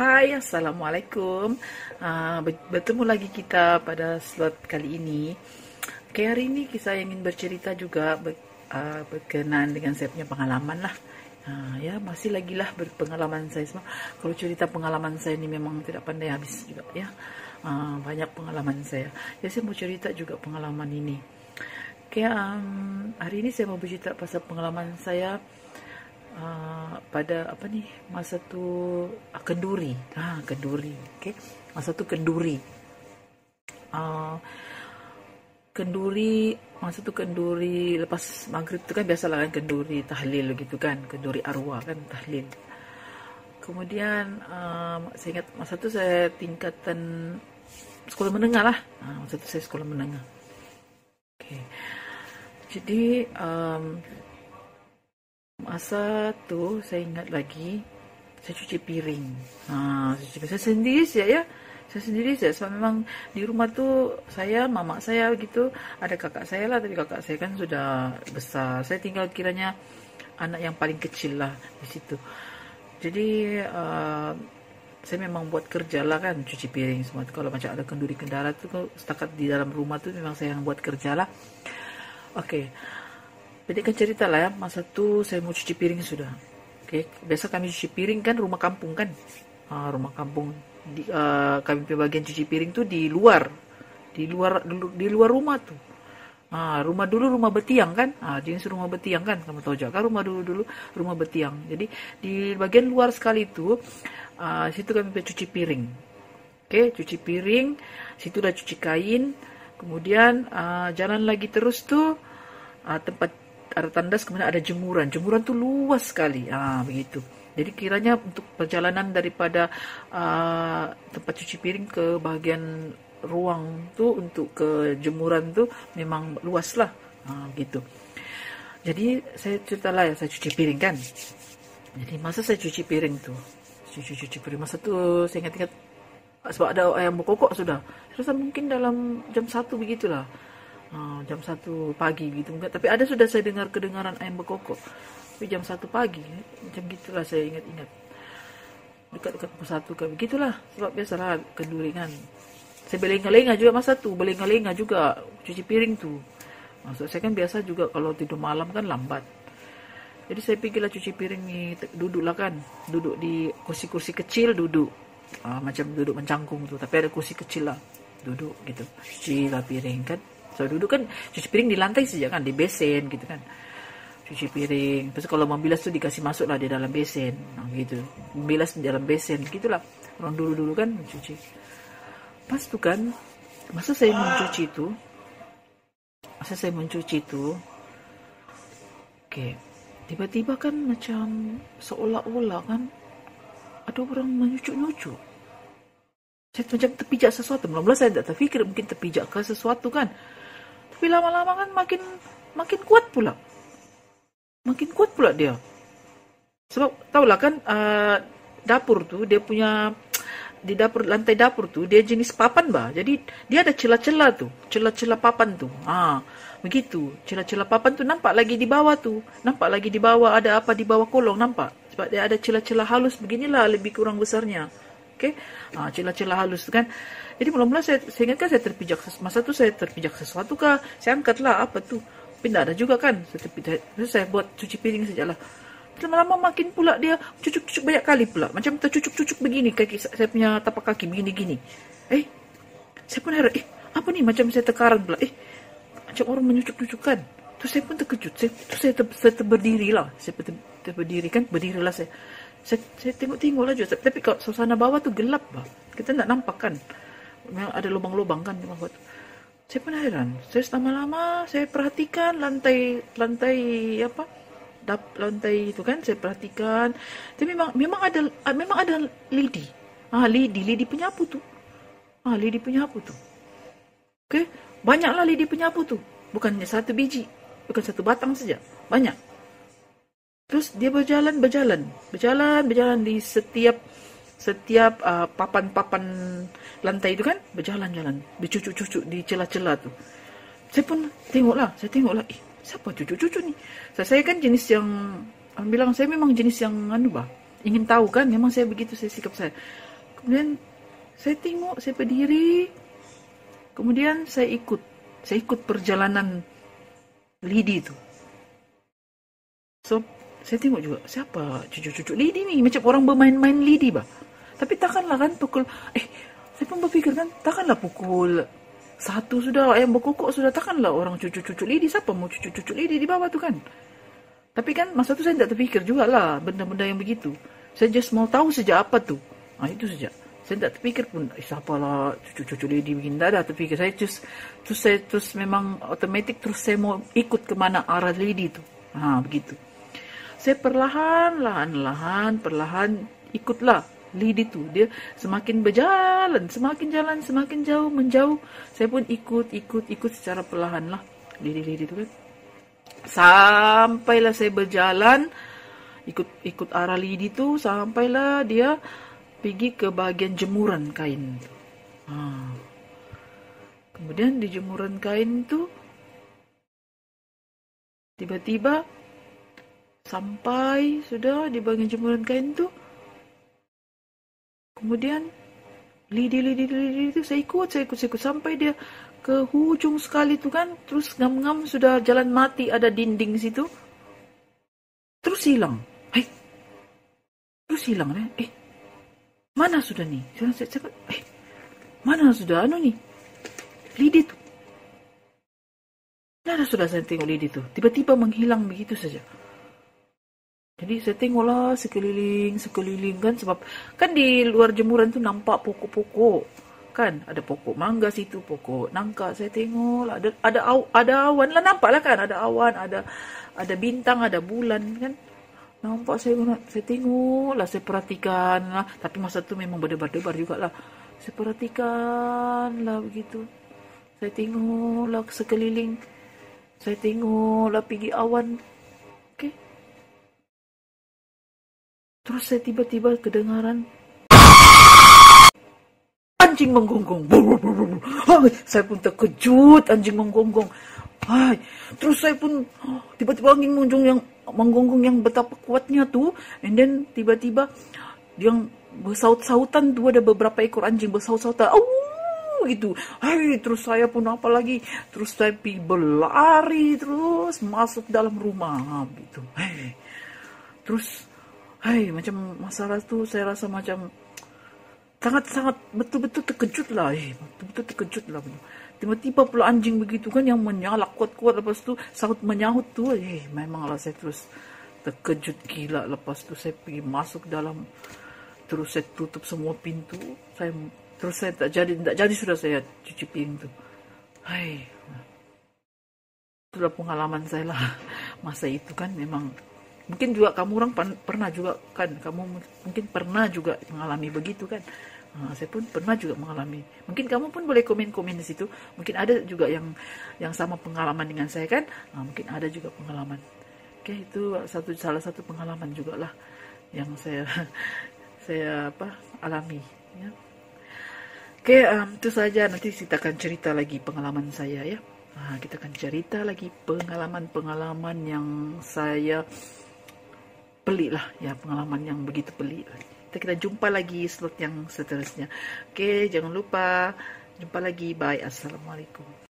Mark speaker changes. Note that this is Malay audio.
Speaker 1: Hai, Assalamualaikum. Bertemu lagi kita pada slot kali ini. Oke, hari ini saya ingin bercerita juga berkenaan dengan saya punya pengalaman lah. Ya, masih lagi lah berpengalaman saya semua. Kalau cerita pengalaman saya ini memang tidak pandai habis juga ya. Banyak pengalaman saya. Ya, saya mau cerita juga pengalaman ini. Oke, hari ini saya mau bercerita pasal pengalaman saya pada masa tu kenduri. Kenduri. Okey, masa tu kenduri. Masa tu kenduri lepas maghrib tu kan biasalah kan kenduri tahlil gitu kan, kenduri arwah kan tahlil. Kemudian saya ingat masa tu saya tingkatan sekolah menengah lah. Masa tu saya sekolah menengah. Okey. Jadi masa tu saya ingat lagi saya cuci piring. Saya sendiri saja ya. Saya sendiri saja sebab memang di rumah tu saya, mama saya begitu, ada kakak saya lah, tapi kakak saya kan sudah besar. Saya tinggal kiranya anak yang paling kecil lah di situ. Jadi saya memang buat kerja lah kan, cuci piring semua tu. Kalau macam ada kenduri kendara tu setakat di dalam rumah tu memang saya yang buat kerja lah. Okey. Pendekkan cerita lah ya, masa tu saya mau cuci piring sudah. Okay. Biasa kami cuci piring kan rumah kampung kan. Rumah kampung. Kami punya bagian cuci piring tu di luar rumah tu. Rumah dulu rumah betiang kan. Jenis rumah betiang kan. Kamu tahu juga kan rumah dulu rumah betiang. Jadi di bagian luar sekali tu, situ kami cuci piring. Okay, cuci piring. Situ dah cuci kain. Kemudian jalan lagi terus tu, tempat ada tandas, kemudian ada jemuran. Jemuran tu luas sekali. Begitu. Jadi kiranya untuk perjalanan daripada tempat cuci piring ke bahagian ruang tu untuk ke jemuran tu memang luas lah. Begitu. Jadi saya cerita lah ya, saya cuci piring kan. Jadi masa saya cuci piring tu, cuci piring masa tu saya ingat-ingat sebab ada ayam berkokok sudah. Saya rasa mungkin dalam jam 1 begitulah. Jam 1 pagi gitu. Tapi ada sudah saya dengar kedengaran ayam berkokok. Tapi jam 1 pagi macam gitulah saya ingat-ingat. Dekat-dekat pukul 1 kan begitulah. Sebab biasalah kenduri kan. Saya berlengah-lengah juga masa tu, berlengah-lengah juga cuci piring tu. Maksud saya kan biasa juga kalau tidur malam kan lambat. Jadi saya pergilah cuci piring ni, duduklah kan. Duduk di kursi-kursi kecil duduk. Macam duduk mencangkung tu, tapi ada kursi kecil lah. Duduk gitu. Cuci lah piring kan. So duduk kan cuci piring di lantai saja kan, di besen gitu kan. Cuci piring. Terus kalau membilas tu dikasih masuk lah di dalam besen. Gitu. Membilas di dalam besen. Gitulah. Orang dulu-dulu kan mencuci. Pas tu kan, masa saya mencuci tu, okey. Tiba-tiba kan macam seolah-olah kan ada orang menyucuk-nyucuk. Saya macam terpijak sesuatu. Mula-mula saya tak terfikir mungkin terpijak ke sesuatu kan. Tapi lama-lama kan makin kuat pula. Makin kuat pula dia. Sebab tahulah kan dapur tu dia punya di lantai dapur tu dia jenis papan bah. Jadi dia ada celah-celah tu, celah-celah papan tu. Begitu. Celah-celah papan tu nampak lagi di bawah tu. Nampak lagi di bawah ada apa di bawah kolong nampak. Sebab dia ada celah-celah halus beginilah lebih kurang besarnya. Okey. Celah-celah halus tu kan. Jadi mula-mula saya ingatkan saya terpijak masa tu saya terpijak sesuatu kah? Saya angkatlah apa tu. Tapi tak ada juga kan. Terus saya buat cuci piring sajalah. Lama-lama makin pula dia cucuk-cucuk banyak kali pula. Macam tercucuk-cucuk begini kaki saya punya tapak kaki begini-gini. Saya pun heran. Apa ni macam saya tekaran pula. Macam orang menyucuk-cucukkan. Terus saya pun terkejut. Saya berdiri lah. Saya berdiri kan. Berdirilah saya. Saya tengok-tengok lah juga. Tapi kalau suasana bawah tu gelap lah. Kita tak nampak kan. Memang ada lubang-lubang kan di bawah tu. Saya pun heran. Saya lama-lama saya perhatikan lantai itu kan saya perhatikan. Tapi memang ada lidi. Lidi penyapu tu. Lidi penyapu tu. Okey, banyaklah lidi penyapu tu. Bukannya satu biji, bukan satu batang saja. Banyak. Terus dia berjalan di setiap papan-papan lantai itu kan berjalan-jalan, dicucuk-cucuk di celah-celah tu. Saya pun tengoklah. Siapa cucuk-cucuk ni? Saya kan jenis yang bilang saya memang jenis yang ingin tahu kan, memang saya begitu, saya sikap saya. Kemudian saya tengok, saya berdiri, kemudian saya ikut perjalanan lidi itu. So saya tengok juga, siapa cucu-cucu lidi nih, macam orang bermain-main lidi bah. Tapi takkanlah kan pukul, saya pun berpikir kan, takkanlah pukul 1 sudah, ayam berkokok sudah, takkanlah orang cucu-cucu lidi, siapa mau cucu-cucu lidi di bawah tu kan. Tapi kan masa tu saya tidak terfikir juga lah benda-benda yang begitu. Saya just mau tahu sejak apa tu. Itu saja. Saya tidak terfikir pun, siapa lah cucu-cucu lidi begini, tidak ada terfikir. Saya terus memang otomatik, terus saya mau ikut kemana arah lidi tu. Begitu. Saya perlahan ikutlah lidi tu. Dia semakin berjalan, semakin jauh, menjauh. Saya pun ikut secara perlahan lah. Lidi tu kan. Sampailah saya berjalan, ikut arah lidi tu, sampailah dia pergi ke bahagian jemuran kain. Kemudian di jemuran kain tu, tiba-tiba sampai sudah di bagian jemuran kain tu, kemudian lidi itu saya ikut sampai dia ke hujung sekali tu kan, terus ngam-ngam sudah jalan mati, ada dinding situ, terus hilang. Terus hilang mana sudah nih? Saya cakap, mana sudah nih lidi tu? Mana sudah saya tengok lidi tu? Tiba-tiba menghilang begitu saja. Jadi saya tengoklah sekeliling kan, sebab kan di luar jemuran tu nampak pokok-pokok. Kan ada pokok mangga situ, pokok nangka. Saya tengok lah, ada awan lah, nampak lah kan, ada awan, ada bintang, ada bulan kan, nampak. Saya tengok lah, saya perhatikan lah. Tapi masa tu memang berdebar-debar juga lah. Saya perhatikan lah begitu. Saya tengok lah sekeliling, saya tengok lah pergi awan. Terus saya tiba-tiba kedengaran anjing menggonggong. Saya pun terkejut, anjing menggonggong. Terus saya pun tiba-tiba anjing menggonggong yang betapa kuatnya tu. And then tiba-tiba yang bersaut-sautan tu, ada beberapa ekor anjing bersaut-sautan. Gitu. Terus saya pun apa lagi? Terus saya pergi berlari terus masuk dalam rumah gitu. Terus macam masalah tu saya rasa macam sangat betul-betul terkejut lah. Betul-betul terkejut lah. Tiba-tiba pula anjing begitu kan yang menyalak kuat-kuat, lepas tu sahut menyahut tu. Memanglah saya terus terkejut gila. Lepas tu saya pergi masuk dalam, terus saya tutup semua pintu. Terus saya tak jadi sudah saya cuci piring tu. Itulah pengalaman saya lah masa itu kan. Memang mungkin juga kamu orang pernah juga kan, kamu mungkin pernah juga mengalami begitu kan. Saya pun pernah juga mengalami. Mungkin kamu pun boleh komen-komen di situ. Mungkin ada juga yang sama pengalaman dengan saya kan. Mungkin ada juga pengalaman. Itu salah satu pengalaman juga lah yang saya alami. Ya. Itu saja. Nanti kita akan cerita lagi pengalaman saya ya. Kita akan cerita lagi pengalaman yang saya pelik lah ya, pengalaman yang begitu pelik. Kita jumpa lagi slot yang seterusnya. Jangan lupa jumpa lagi. Bye. Assalamualaikum.